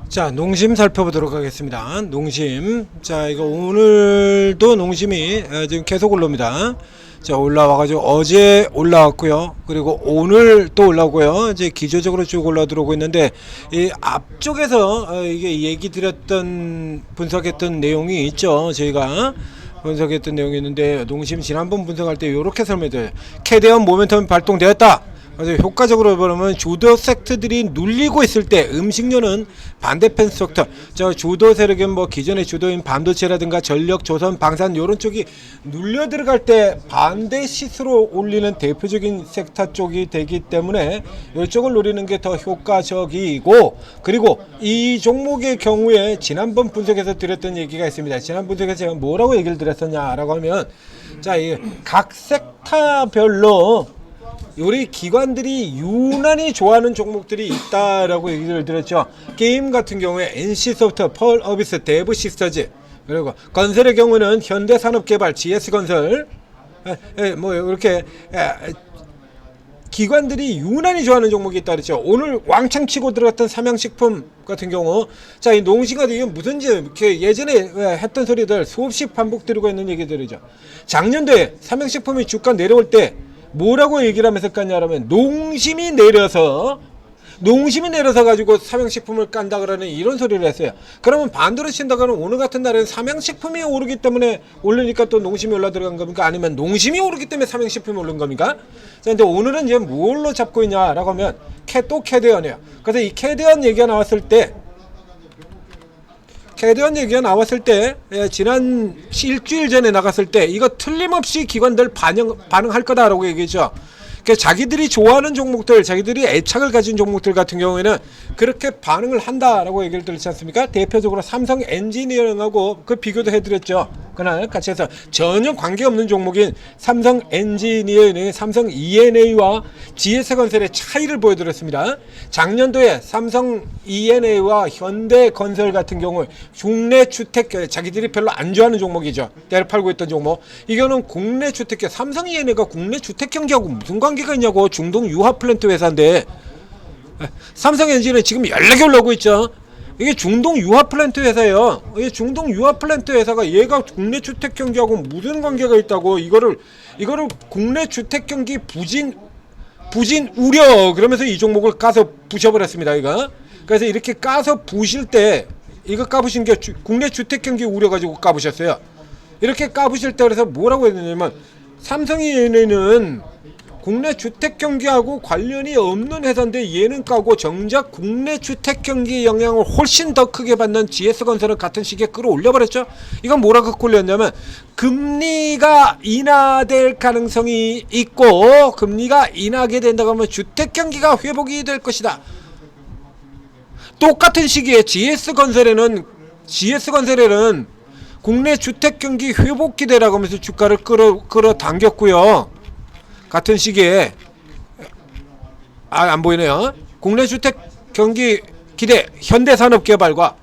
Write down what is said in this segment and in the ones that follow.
자, 농심 살펴보도록 하겠습니다. 농심. 자, 이거 오늘도 농심이 지금 계속 올라옵니다. 자, 올라와가지고 어제 올라왔고요. 그리고 오늘 또 올라오고요. 이제 기조적으로 쭉 올라 들어오고 있는데, 이 앞쪽에서 이게 얘기 드렸던 분석했던 내용이 있죠. 저희가 분석했던 내용이 있는데, 농심 지난번 분석할 때 이렇게 설명드려요. 캐대언 모멘텀이 발동되었다. 그래서 효과적으로 보면 주도 섹터들이 눌리고 있을 때 음식료는 반대편 섹터, 저 주도 세력은 뭐 기존의 주도인 반도체라든가 전력, 조선, 방산 요런 쪽이 눌려 들어갈 때 반대 시스로 올리는 대표적인 섹터 쪽이 되기 때문에 이쪽을 노리는 게 더 효과적이고, 그리고 이 종목의 경우에 지난번 분석에서 드렸던 얘기가 있습니다. 지난 분석에서 제가 뭐라고 얘기를 드렸었냐라고 하면, 자, 이 각 섹터별로 우리 기관들이 유난히 좋아하는 종목들이 있다라고 얘기를 드렸죠. 게임 같은 경우에 NC소프트, 펄어비스, 데브시스터즈, 그리고 건설의 경우는 현대산업개발, GS건설, 뭐 이렇게 기관들이 유난히 좋아하는 종목이 있다 그랬죠. 오늘 왕창 치고 들어갔던 삼양식품 같은 경우, 자, 이 농심가 이게 무슨지 이렇게 예전에 했던 소리들 수없이 반복되고 있는 얘기들이죠. 작년도에 삼양식품이 주가 내려올 때 뭐라고 얘기를 하면서 깠냐라면, 농심이 내려서 가지고 삼양식품을 깐다 그러는 이런 소리를 했어요. 그러면 반대로 친다고는 오늘 같은 날에는 삼양식품이 오르기 때문에 올리니까 또 농심이 올라 들어간 겁니까? 아니면 농심이 오르기 때문에 삼양식품이 오른 겁니까? 자, 근데 오늘은 이제 뭘로 잡고 있냐라고 하면 또 캐대언이에요. 그래서 이 캐대언 얘기가 나왔을 때, 지난 일주일 전에 나갔을 때 이거 틀림없이 기관들 반응할 거다라고 얘기했죠. 그러니까 자기들이 좋아하는 종목들, 자기들이 애착을 가진 종목들 같은 경우에는 그렇게 반응을 한다라고 얘기를 들었지 않습니까? 대표적으로 삼성 엔지니어링하고 그 비교도 해드렸죠. 그날 같이 해서 전혀 관계없는 종목인 삼성 엔지니어링, 삼성 ENA와 GS건설의 차이를 보여드렸습니다. 작년도에 삼성 ENA와 현대건설 같은 경우 국내 주택, 자기들이 별로 안 좋아하는 종목이죠. 때려 팔고 있던 종목. 이거는 국내 주택, 삼성 ENA가 국내 주택 경기하고 무슨 관계가 있냐고. 중동 유화플랜트 회사인데, 삼성 엔진은 지금 연락이 올라오고 있죠. 이게 중동 유화플랜트 회사예요. 이게 중동 유화플랜트 회사가 얘가 국내 주택 경기하고 무슨 관계가 있다고. 이거를 국내 주택 경기 부진 우려 그러면서 이 종목을 까서 부셔버렸습니다. 이거. 그래서 이렇게 까서 부실 때, 이거 까부신 게 국내 주택 경기 우려 가지고 까부셨어요. 이렇게 까부실 때 그래서 뭐라고 했냐면, 삼성이는 국내 주택 경기하고 관련이 없는 회사인데 얘는 까고, 정작 국내 주택 경기 영향을 훨씬 더 크게 받는 GS건설은 같은 시기에 끌어올려버렸죠. 이건 뭐라고 끌렸냐면, 금리가 인하될 가능성이 있고, 금리가 인하게 된다고 하면 주택 경기가 회복이 될 것이다. 똑같은 시기에 GS건설에는 국내 주택 경기 회복 기대라고 하면서 주가를 끌어당겼고요. 같은 시기에 안 보이네요. 국내 주택 경기 기대 현대산업개발과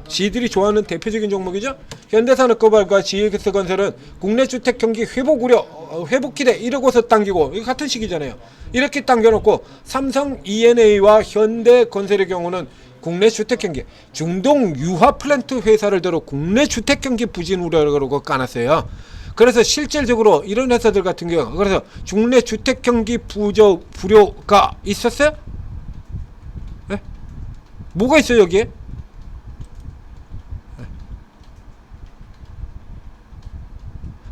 지들이 좋아하는 대표적인 종목이죠. 현대산업개발과 GS건설은 국내 주택 경기 회복 우려, 회복 기대 이러고서 당기고, 이거 같은 시기잖아요. 이렇게 당겨놓고 삼성 ENA와 현대건설의 경우는 국내 주택 경기, 중동 유화 플랜트 회사를 들어 국내 주택 경기 부진 우려라고 까놨어요. 그래서 실질적으로 이런 회사들 같은 경우, 그래서 국내 주택 경기 불효가 있었어요? 네? 뭐가 있어요 여기에? 네.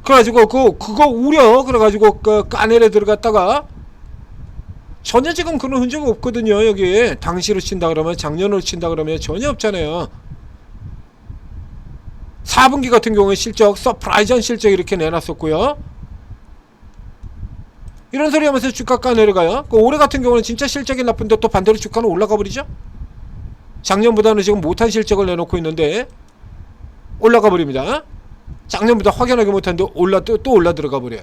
그래가지고 그거 우려 그래가지고 까내려 들어갔다가 전혀 지금 그런 흔적이 없거든요. 여기에 당시로 친다 그러면, 작년으로 친다 그러면 전혀 없잖아요. 4분기 같은 경우에 실적, 서프라이즈한 실적 이렇게 내놨었고요. 이런 소리 하면서 주가가 내려가요. 올해 같은 경우는 진짜 실적이 나쁜데 또 반대로 주가는 올라가 버리죠. 작년보다는 지금 못한 실적을 내놓고 있는데 올라가 버립니다. 작년보다 확연하게 못한데 또 올라 들어가 버려요.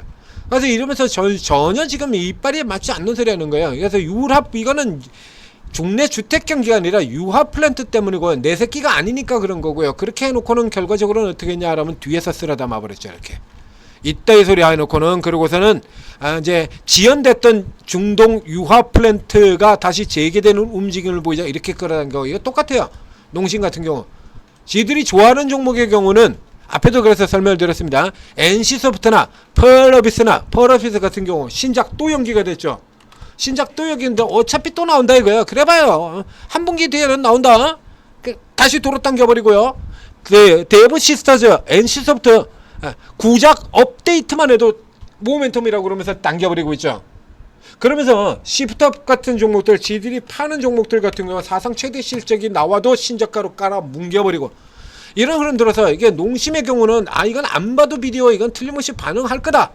그래서 이러면서 전혀 지금 이빨이 맞지 않는 소리 하는 거예요. 그래서 이거는 국내 주택 경기가 아니라 유화 플랜트 때문이고, 내 새끼가 아니니까 그런 거고요. 그렇게 해놓고는 결과적으로는 어떻게 했냐 하면 뒤에서 쓸어 담아 버렸죠. 이렇게 이따위 소리 해놓고는 그러고서는 이제 지연됐던 중동 유화 플랜트가 다시 재개되는 움직임을 보이자 이렇게 끌어다닌 거 이거 똑같아요. 농심 같은 경우 지들이 좋아하는 종목의 경우는 앞에도 그래서 설명을 드렸습니다. NC소프트나 펄어비스 같은 경우 신작 또 연기가 됐죠. 신작 또 연기인데 어차피 또 나온다 이거야. 그래봐요. 한 분기 뒤에는 나온다. 다시 도로 당겨버리고요. 대부 시스터즈 NC소프트 구작 업데이트만 해도 모멘텀이라고 그러면서 당겨버리고 있죠. 그러면서 시프트업 같은 종목들 지들이 파는 종목들 같은 경우 사상 최대 실적이 나와도 신저가로 깔아 뭉개버리고 이런 흐름 들어서 이게 농심의 경우는 이건 안 봐도 비디오 이건 틀림없이 반응할 거다.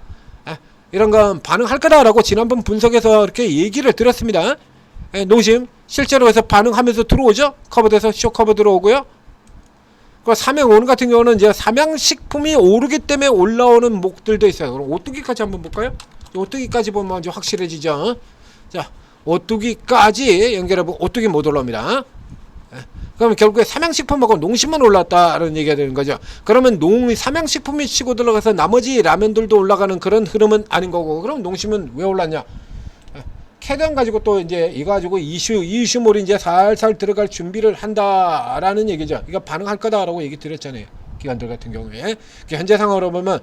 이런 건 반응할 거다라고 지난번 분석에서 이렇게 얘기를 드렸습니다. 농심 실제로 해서 반응하면서 들어오죠. 커버돼서 쇼커버 들어오고요. 그 삼양오는 같은 경우는 이제 삼양식품이 오르기 때문에 올라오는 목들도 있어요. 그럼 오뚜기까지 한번 볼까요? 오뚜기까지 보면 이제 확실해지죠. 자, 오뚜기까지 연결해보면 오뚜기 못 올라옵니다. 그러면 결국에 삼양식품하고 농심만 올랐다라는 얘기가 되는 거죠. 그러면 삼양식품이 치고 들어가서 나머지 라면들도 올라가는 그런 흐름은 아닌 거고, 그럼 농심은 왜 올랐냐? 캐던 가지고 또 이제 이거 가지고 이슈몰이 이제 살살 들어갈 준비를 한다라는 얘기죠. 이거 반응할 거다라고 얘기 드렸잖아요. 기관들 같은 경우에 현재 상황으로 보면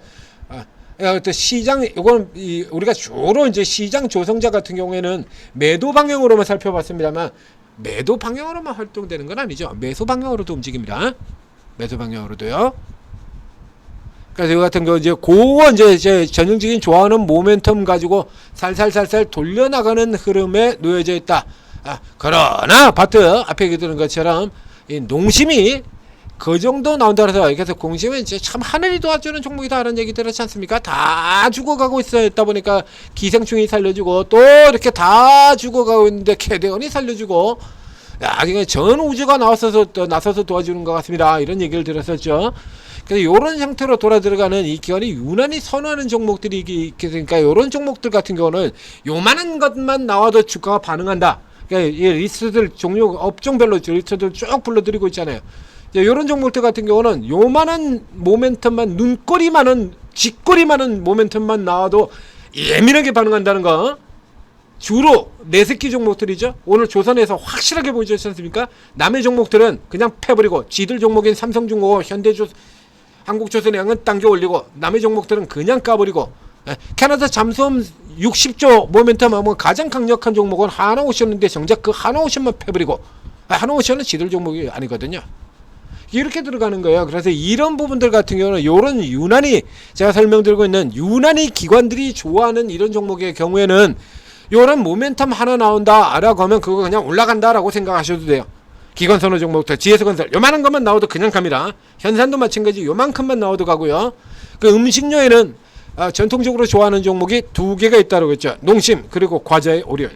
시장 이건 우리가 주로 이제 시장 조성자 같은 경우에는 매도 방향으로만 살펴봤습니다만 매도 방향으로만 활동되는 건 아니죠. 매수 방향으로도 움직입니다. 매수 방향으로도요. 그래서 이 같은 경우 이제 이제 전형적인 좋아하는 모멘텀 가지고 살살살살 돌려나가는 흐름에 놓여져 있다. 그러나 바트 앞에 얘기드린 것처럼 이 농심이 그 정도 나온다 그래서 그래서 공심은 이제 참 하늘이 도와주는 종목이다라는 얘기 들었지 않습니까? 다 죽어가고 있다 보니까 기생충이 살려주고 또 이렇게 다 죽어가고 있는데 캐대원이 살려주고 그냥 전 우주가 나서서 도와주는 것 같습니다. 이런 얘기를 들었었죠. 그래서 이런 형태로 돌아 들어가는 이 기관이 유난히 선호하는 종목들이 있으니까 이런 종목들 같은 경우는 요만한 것만 나와도 주가가 반응한다. 그러니까 이 리스트들 종류 업종별로 리스트들 쭉 불러드리고 있잖아요. 이런 종목들 같은 경우는 요만한 모멘텀만 눈꼬리 많은 쥐꼬리 많은 모멘텀만 나와도 예민하게 반응한다는 거. 주로 내새끼 종목들이죠. 오늘 조선에서 확실하게 보이지 않습니까? 남의 종목들은 그냥 패버리고 지들 종목인 삼성중공업, 한국조선해양은 당겨 올리고 남의 종목들은 그냥 까버리고 캐나다 잠수함 60조 모멘텀 하면 가장 강력한 종목은 하나오션인데 정작 그 하나오션만 패버리고 하나오션은 지들 종목이 아니거든요. 이렇게 들어가는 거예요. 그래서 이런 부분들 같은 경우는 요런 유난히 제가 설명드리고 있는 유난히 기관들이 좋아하는 이런 종목의 경우에는 요런 모멘텀 하나 나온다 라고 하면 그거 그냥 올라간다 라고 생각하셔도 돼요. 기관 선호 종목들 GS건설 요만한 것만 나와도 그냥 갑니다. 현산도 마찬가지 요만큼만 나와도 가고요. 그 음식료에는 전통적으로 좋아하는 종목이 두 개가 있다고 했죠. 농심 그리고 과자의 오리온.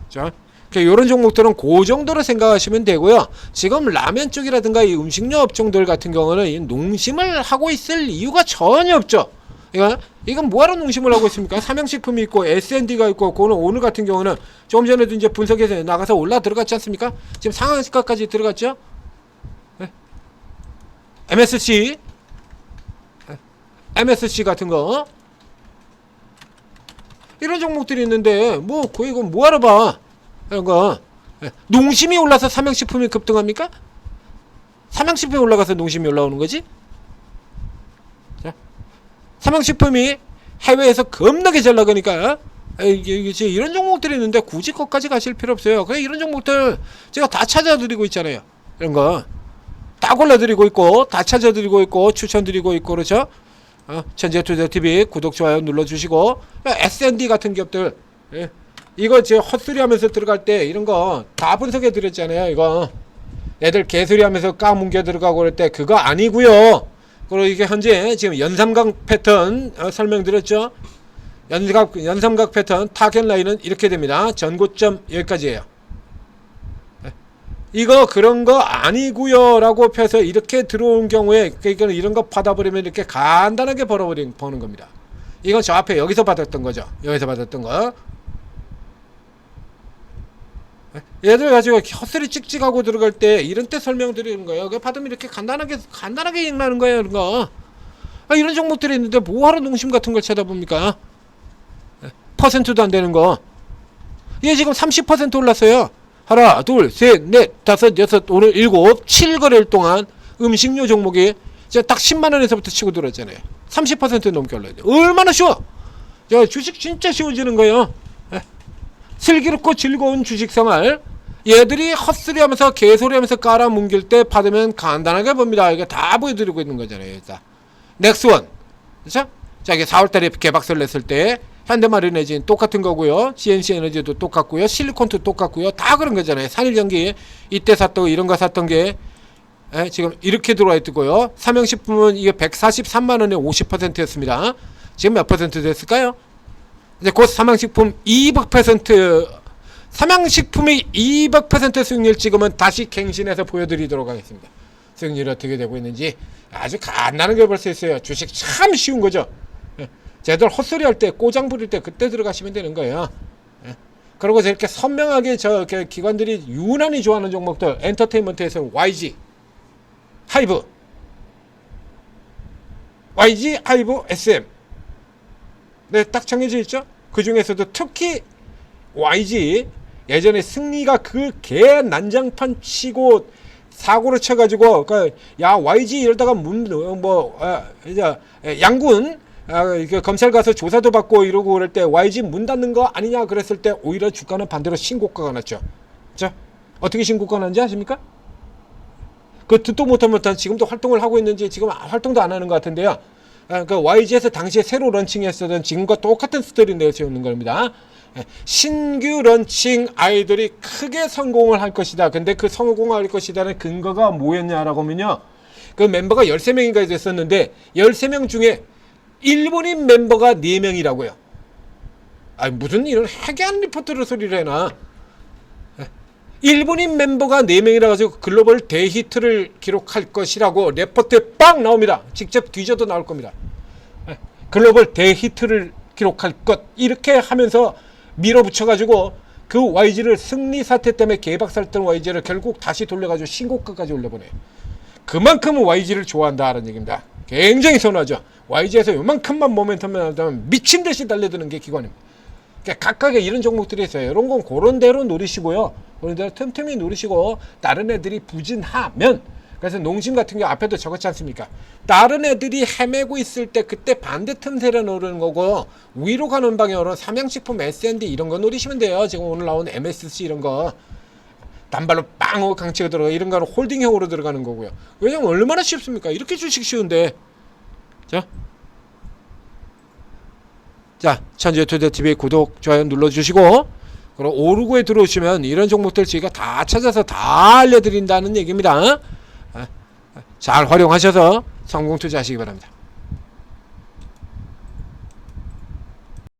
자, 이런 종목들은 그 정도로 생각하시면 되고요. 지금 라면 쪽이라든가 이 음식료 업종들 같은 경우는 이 농심을 하고 있을 이유가 전혀 없죠. 이건 뭐하러 농심을 하고 있습니까? 삼양식품이 있고 S&D가 있고 그거는 오늘 같은 경우는 조금 전에도 이제 분석해서 나가서 올라 들어갔지 않습니까? 지금 상한가까지 들어갔죠? MSC 같은 거 이런 종목들이 있는데 뭐 거의 이거 뭐하러 봐? 이런 거 농심이 올라서 삼양식품이 급등합니까? 삼양식품이 올라가서 농심이 올라오는 거지? 삼양식품이 해외에서 겁나게 잘 나가니까 이런 종목들이 있는데 굳이 거기까지 가실 필요 없어요. 그냥 이런 종목들 제가 다 찾아드리고 있잖아요. 이런 거 다 골라드리고 있고 다 찾아드리고 있고 추천드리고 있고 그렇죠. 천재투자TV 구독 좋아요 눌러주시고 S&D 같은 기업들 이거 제 헛소리 하면서 들어갈 때 이런 거 다 분석해 드렸잖아요. 이거 애들 개소리 하면서 까뭉겨 들어가고 그럴 때 그거 아니고요. 그리고 이게 현재 지금 연삼각 패턴 설명드렸죠. 연삼각 패턴 타겟 라인은 이렇게 됩니다. 전고점 여기까지예요. 이거 그런 거 아니고요 라고 펴서 이렇게 들어온 경우에 그러니까 이런 거 받아버리면 이렇게 간단하게 버는 겁니다. 이건 저 앞에 여기서 받았던 거죠. 여기서 받았던 거. 얘들 가지고 헛소리 찍찍하고 들어갈 때 이런 때 설명드리는 거예요. 그 받으면 이렇게 간단하게 읽라는 거예요. 이런 거. 이런 종목들이 있는데 뭐하러 농심 같은 걸 쳐다봅니까? 퍼센트도 안 되는 거. 얘 지금 30% 올랐어요. 하나, 둘, 셋, 넷, 다섯, 여섯, 오늘 일곱, 7거래일 동안 음식료 종목이 이제 딱 10만 원에서부터 치고 들어왔잖아요. 30% 넘게 올라야 돼. 얼마나 쉬워? 주식 진짜 쉬워지는 거예요. 슬기롭고 즐거운 주식 생활. 얘들이 헛소리하면서 개소리하면서 깔아뭉길 때 받으면 간단하게 봅니다. 이게 다 보여드리고 있는 거잖아요. 자, 넥스원, 그렇죠? 자, 이게 4월달에 개박살 냈을 때 현대마린에진 똑같은 거고요. GNC 에너지도 똑같고요. 실리콘도 똑같고요. 다 그런 거잖아요. 산일전기 이때 샀던 이런 거 샀던 게 지금 이렇게 들어와 있고요. 삼양식품은 이게 143만 원에 50%였습니다. 지금 몇 퍼센트 됐을까요? 이제 곧 삼양식품 200% 삼양식품이 200% 수익률 찍으면 다시 갱신해서 보여드리도록 하겠습니다. 수익률이 어떻게 되고 있는지 아주 간단한 걸 볼 수 있어요. 주식 참 쉬운 거죠. 쟤들 헛소리 할 때 꼬장 부릴 때 그때 들어가시면 되는 거예요. 그리고 저렇게 선명하게 저 기관들이 유난히 좋아하는 종목들 엔터테인먼트에서 YG 하이브 YG 하이브 SM 네, 딱 정해져 있죠. 그 중에서도 특히 YG 예전에 승리가 그 개 난장판 치고 사고를 쳐가지고 야 YG 이러다가 이제 양군 검찰 가서 조사도 받고 이러고 그럴 때 YG 문 닫는 거 아니냐 그랬을 때 오히려 주가는 반대로 신고가가 났죠. 자, 어떻게 신고가 났는지 아십니까? 그 듣도 못한 지금도 활동을 하고 있는지 지금 활동도 안 하는 것 같은데요. 그 YG에서 당시에 새로 런칭했었던 지금과 똑같은 스토리 내세우는 겁니다. 신규 런칭 아이들이 크게 성공을 할 것이다. 근데 그 성공할 것이다는 근거가 뭐였냐라고 하면요. 그 멤버가 13명인가 됐었는데 13명 중에 일본인 멤버가 4명이라고요. 무슨 이런 해괴한 리포트로 소리를 해놔. 일본인 멤버가 4명이라 가지고 글로벌 대히트를 기록할 것이라고 레포트에 빵 나옵니다. 직접 뒤져도 나올 겁니다. 글로벌 대히트를 기록할 것 이렇게 하면서 밀어붙여 가지고 그 YG를 승리 사태 때문에 개박살던 YG를 결국 다시 돌려가지고 신고가까지 올려보내요. 그만큼 YG를 좋아한다는 얘기입니다. 굉장히 선호하죠. YG에서 요만큼만 모멘텀만 하면 미친듯이 달려드는 게 기관입니다. 그러니까 각각의 이런 종목들이 있어요. 이런 건 그런 대로 노리시고요. 그런 대로 틈틈이 노리시고 다른 애들이 부진하면 그래서 농심 같은 경우 앞에도 적었지 않습니까? 다른 애들이 헤매고 있을 때 그때 반대 틈새를 노리는 거고 위로 가는 방향으로 삼양식품 S&D 이런 거 노리시면 돼요. 지금 오늘 나온 MSC 이런 거 단발로 빵 하고 강치가 들어가 이런 거는 홀딩형으로 들어가는 거고요. 왜냐면 얼마나 쉽습니까? 이렇게 주식 쉬운데. 자, 천재투자TV 구독, 좋아요 눌러주시고 그리고 오르고에 들어오시면 이런 종목들 저희가 다 찾아서 다 알려드린다는 얘기입니다. 잘 활용하셔서 성공 투자하시기 바랍니다.